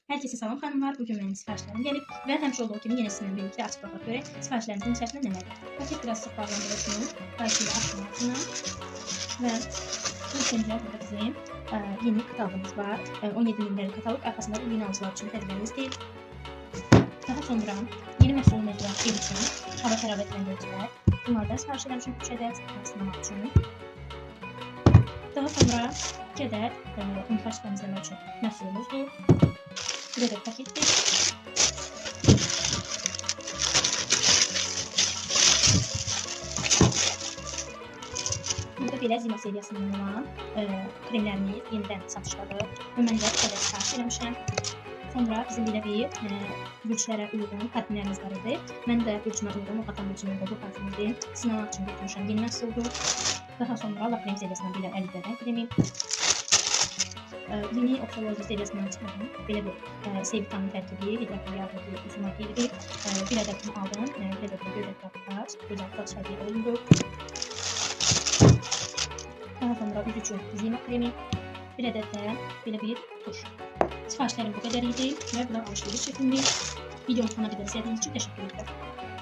Hər kəsə salam xanımlar. Bugün mənim sifarişlərim gəlib və həmişə olduğu kimi yenə sizinlə birlikdə açıb baxaq görək sifarişlərimizin içərisində nələrdir. Paket biraz sıx bağlandığı üçün qayçıyla açdım altına və ilk öncə burada bizim yeni katalogumuz var. 17 nömrəli kataloq, arxasında da yeni alıcılar üçün xəritəmizdir. Daha sonra yeni məhsul mövzuları ev üçün hava şəraitləndirici, bunlardan sifariş eləmişim 3 ədəd sınamaq üçün. Daha sonra 2 ədəd untaş təmizləmək üçün məhsulumuzdur. Bir ədəd paketdir. Burada belə Zima seriyasından olan kremlərimiz yenidən satışdadır. Mən də 2 ədəd sifariş eləmişəm. Sonra bizim belə bir ölçülərə uyğun parfümlərimiz var idi. Mən də ölçümə uyğun, Atan ölçümündə bu parfümümüzü sınamaq üçün götürmüşəm. Yeni məhsuldur. Daha sonra La Creme seriyasından belə 50 ədəd kremi. Yeni Oxoloji seriyasından çıxardım. Belə bir C vitamini tərkibi, hidratlı yağlı üzümə geyilib. Bir ədədini aldım. Bir ədəd göz ətraflar, gözəl saç hədiyyə olundu. Daha sonra üz üçün Zima kremi. Bir ədəd də belə bir tuş. Sifarişlərim bu qədər idi və bu da alışveriş şəklimdir. Videomu sona qədər izlədiyiniz üçün təşəkkür edirəm.